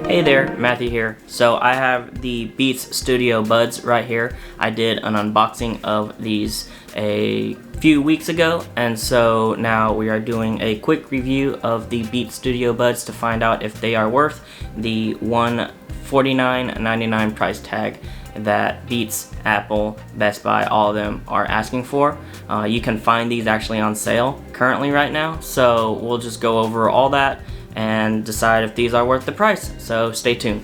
Hey there, Matthew here. So I have the Beats Studio Buds right here. I did an unboxing of these a few weeks ago, and so now we are doing a quick review of the Beats Studio Buds to find out if they are worth the $149.99 price tag that Beats, Apple, Best Buy, all of them are asking for. You can find these actually on sale currently right now, so we'll just go over all that and decide if these are worth the price, so stay tuned.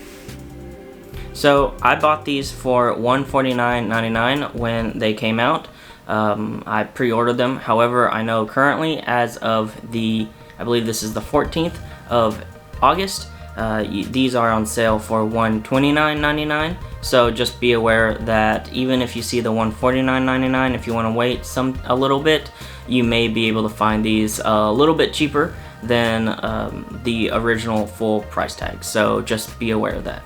So I bought these for $149.99 when they came out. I pre-ordered them. However, I know currently as of I believe this is the 14th of August, these are on sale for $129.99. So just be aware that even if you see the $149.99, if you want to wait a little bit, you may be able to find these a little bit cheaper than the original full price tag. So just be aware of that.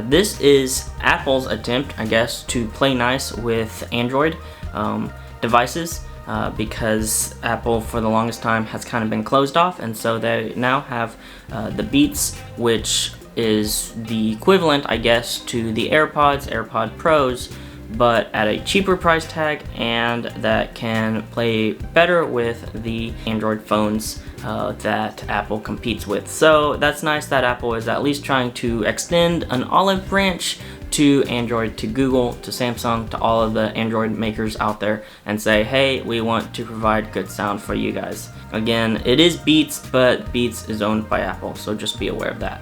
This is Apple's attempt, I guess, to play nice with Android devices because Apple for the longest time has kind of been closed off, and so they now have the Beats, which is the equivalent, I guess, to the AirPod Pros, but at a cheaper price tag, and that can play better with the Android phones that Apple competes with. So that's nice that Apple is at least trying to extend an olive branch to Android, to Google, to Samsung, to all of the Android makers out there, and say, hey, we want to provide good sound for you guys. Again, it is Beats, but Beats is owned by Apple, so just be aware of that.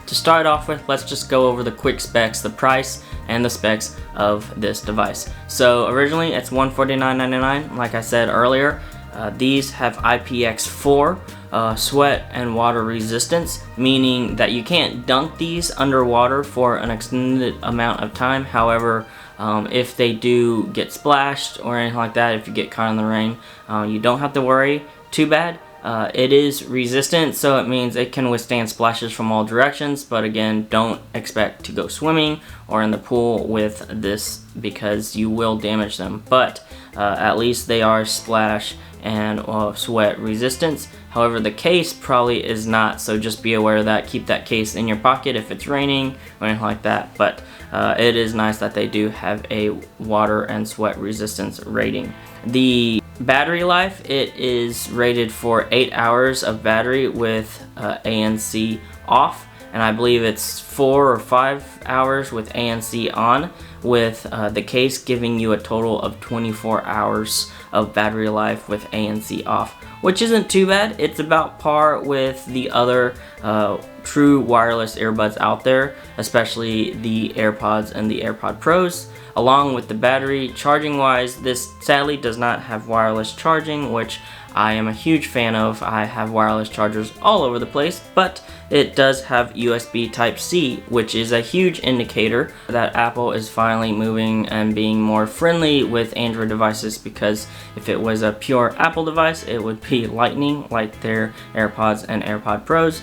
To start off with, let's just go over the quick specs, the price, and the specs of this device. So originally it's $149.99, like I said earlier. These have IPX4 sweat and water resistance, meaning that you can't dunk these underwater for an extended amount of time. However, if they do get splashed or anything like that, if you get caught in the rain, you don't have to worry too bad. It is resistant, so it means it can withstand splashes from all directions, but again, don't expect to go swimming or in the pool with this because you will damage them. But at least they are splash and sweat resistance. However, the case probably is not, so just be aware of that. Keep that case in your pocket if it's raining or anything like that. But it is nice that they do have a water and sweat resistance rating. The battery life, it is rated for 8 hours of battery with ANC off, and I believe it's 4 or 5 hours with ANC on, with the case giving you a total of 24 hours of battery life with ANC off, which isn't too bad. It's about par with the other true wireless earbuds out there, especially the AirPods and the AirPod Pros. Along with the battery, charging wise, this sadly does not have wireless charging, which I am a huge fan of. I have wireless chargers all over the place, but it does have USB Type-C, which is a huge indicator that Apple is finally moving and being more friendly with Android devices, because if it was a pure Apple device, it would be Lightning like their AirPods and AirPod Pros.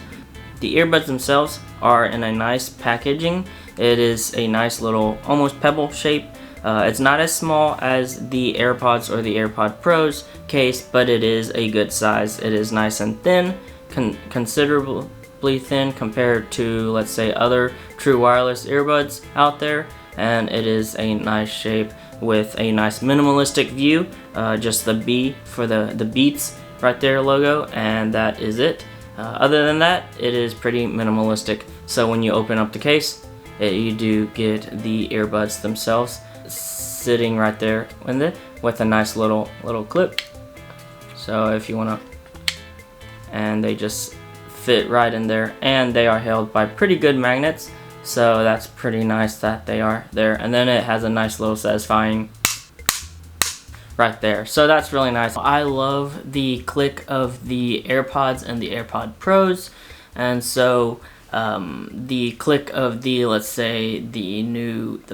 The earbuds themselves are in a nice packaging. It is a nice little almost pebble shape. It's not as small as the AirPods or the AirPod Pros case, but it is a good size. It is nice and thin, considerably thin compared to, let's say, other true wireless earbuds out there, and it is a nice shape with a nice minimalistic view. Just the B for the Beats right there logo, and that is it. Other than that, it is pretty minimalistic. So when you open up the case, you do get the earbuds themselves sitting right there with a nice little clip. So if you wanna, and they just fit right in there, and they are held by pretty good magnets. So that's pretty nice that they are there. And then it has a nice little satisfying right there. So that's really nice. I love the click of the AirPods and the AirPod Pros, and so the click of the, let's say, the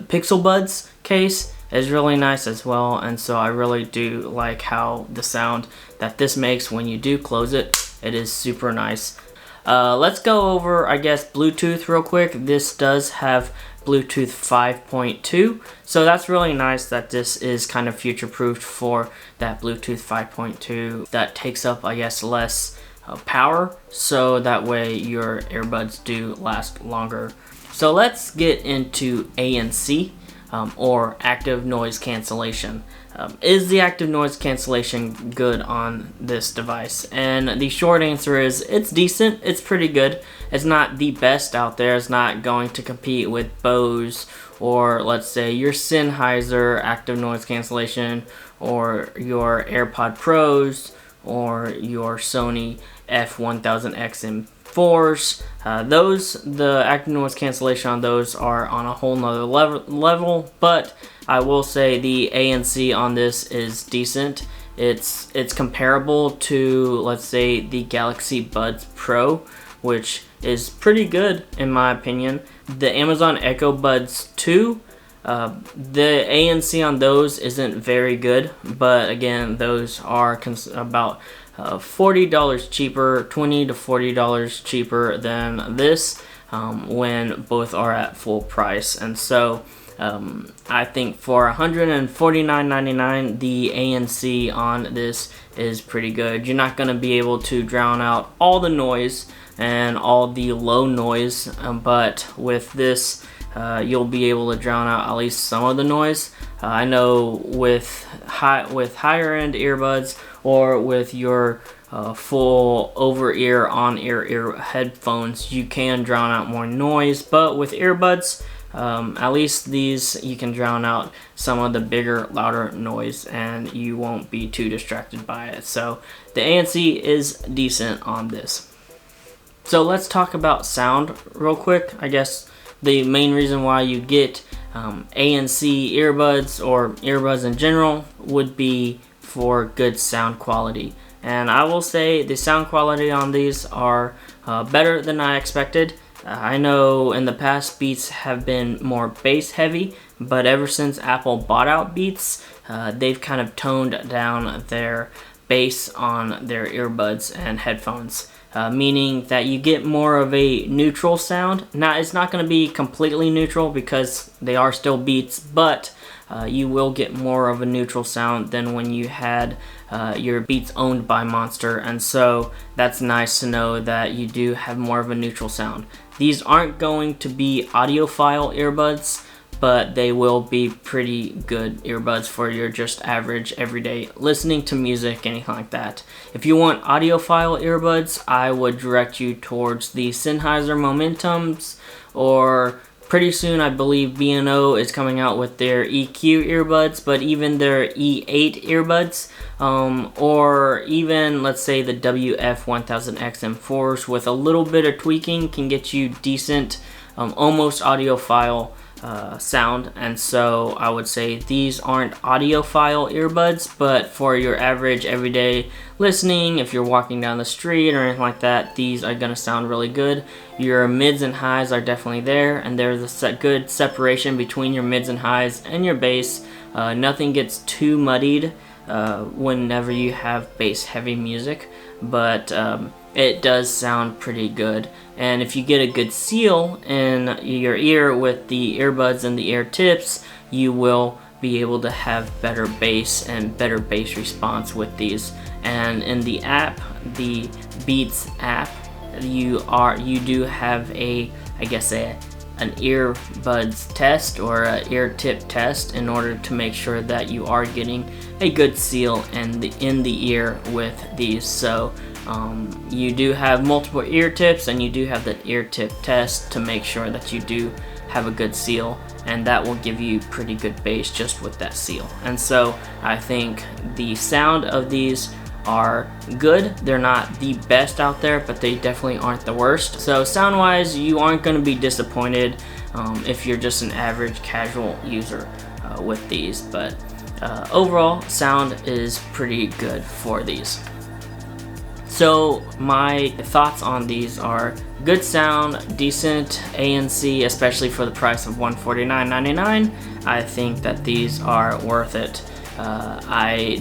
Pixel Buds case is really nice as well, and so I really do like how the sound that this makes when you do close it. It is super nice. Let's go over, I guess, Bluetooth real quick. This does have Bluetooth 5.2, so that's really nice that this is kind of future-proofed for that Bluetooth 5.2 that takes up, I guess, less power, so that way your earbuds do last longer. So let's get into ANC, or active noise cancellation. Is the active noise cancellation good on this device? And the short answer is it's decent, it's pretty good. It's not the best out there. It's not going to compete with Bose, or let's say your Sennheiser active noise cancellation, or your AirPod Pros, or your Sony f1000XM4s. The active noise cancellation on those are on a whole nother level, but I will say the ANC on this is decent. It's comparable to, let's say, the Galaxy Buds Pro, which is pretty good in my opinion. The Amazon Echo Buds 2, the ANC on those isn't very good, but again, those are about $40 cheaper, $20 to $40 cheaper than this, when both are at full price. And so I think for $149.99, the ANC on this is pretty good. You're not going to be able to drown out all the noise and all the low noise, but with this, you'll be able to drown out at least some of the noise. I know with higher end earbuds, or with your full over-ear, on-ear headphones, you can drown out more noise, but with earbuds, at least these, you can drown out some of the bigger, louder noise, and you won't be too distracted by it. So the ANC is decent on this. So let's talk about sound real quick. I guess the main reason why you get ANC earbuds, or earbuds in general, would be for good sound quality. And I will say the sound quality on these are better than I expected. I know in the past Beats have been more bass heavy, but ever since Apple bought out Beats, they've kind of toned down their bass on their earbuds and headphones. Meaning that you get more of a neutral sound. Now, it's not going to be completely neutral because they are still Beats, but you will get more of a neutral sound than when you had your Beats owned by Monster, and so that's nice to know that you do have more of a neutral sound. These aren't going to be audiophile earbuds, but they will be pretty good earbuds for your just average everyday listening to music, anything like that. If you want audiophile earbuds, I would direct you towards the Sennheiser Momentums, or pretty soon I believe B&O is coming out with their EQ earbuds, but even their E8 earbuds, or even let's say the WF1000XM4s with a little bit of tweaking can get you decent, almost audiophile sound. And so I would say these aren't audiophile earbuds, but for your average everyday listening, if you're walking down the street or anything like that, these are gonna sound really good. Your mids and highs are definitely there, and there's a good separation between your mids and highs and your bass. Nothing gets too muddied whenever you have bass heavy music, but it does sound pretty good. And if you get a good seal in your ear with the earbuds and the ear tips, you will be able to have better bass and better bass response with these. And in the app, the Beats app, you do have an earbuds test, or an ear tip test, in order to make sure that you are getting a good seal in the ear with these. So you do have multiple ear tips, and you do have the ear tip test to make sure that you do have a good seal, and that will give you pretty good bass just with that seal. And so I think the sound of these are good. They're not the best out there, but they definitely aren't the worst. So sound wise, you aren't going to be disappointed if you're just an average casual user with these, but overall sound is pretty good for these. So my thoughts on these are good sound, decent ANC, especially for the price of $149.99. I think that these are worth it.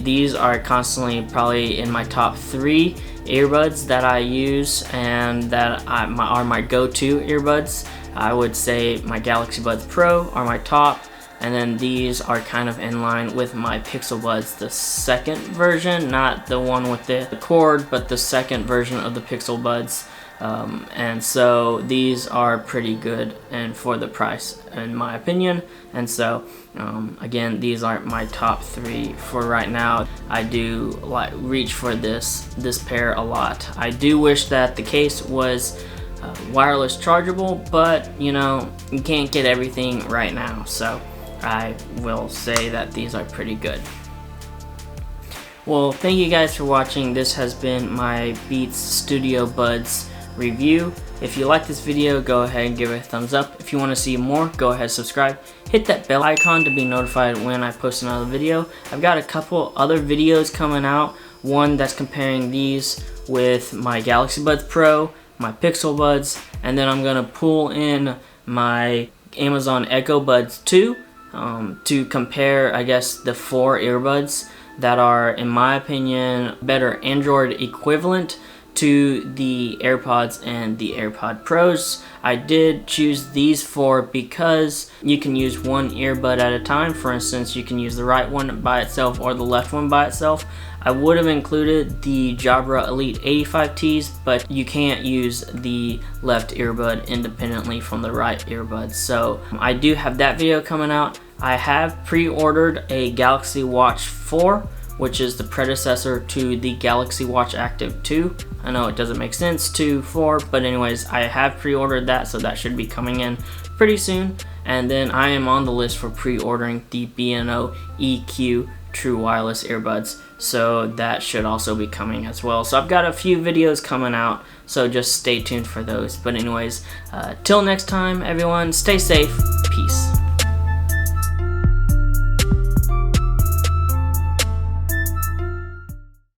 These are constantly probably in my top 3 earbuds that I use, and that are my go-to earbuds. I would say my Galaxy Buds Pro are my top. And then these are kind of in line with my Pixel Buds, the second version, not the one with the cord, but the second version of the Pixel Buds. And so these are pretty good and for the price, in my opinion. And so again, these aren't my top 3 for right now. I do like reach for this pair a lot. I do wish that the case was wireless chargeable, but you know, you can't get everything right now, so I will say that these are pretty good. Well, thank you guys for watching. This has been my Beats Studio Buds review. If you like this video, go ahead and give it a thumbs up. If you want to see more, go ahead, subscribe. Hit that bell icon to be notified when I post another video. I've got a couple other videos coming out. One that's comparing these with my Galaxy Buds Pro, my Pixel Buds, and then I'm gonna pull in my Amazon Echo Buds 2 to compare, I guess, the 4 earbuds that are, in my opinion, better Android equivalent to the AirPods and the AirPod Pros. I did choose these 4 because you can use one earbud at a time. For instance, you can use the right one by itself or the left one by itself. I would have included the Jabra Elite 85Ts, but you can't use the left earbud independently from the right earbud. So I do have that video coming out. I have pre-ordered a Galaxy Watch 4, which is the predecessor to the Galaxy Watch Active 2. I know it doesn't make sense, 2, 4, but anyways, I have pre-ordered that, so that should be coming in pretty soon. And then I am on the list for pre-ordering the B&O EQ True Wireless earbuds, so that should also be coming as well. So I've got a few videos coming out, so just stay tuned for those. But anyways, till next time, everyone, stay safe, peace.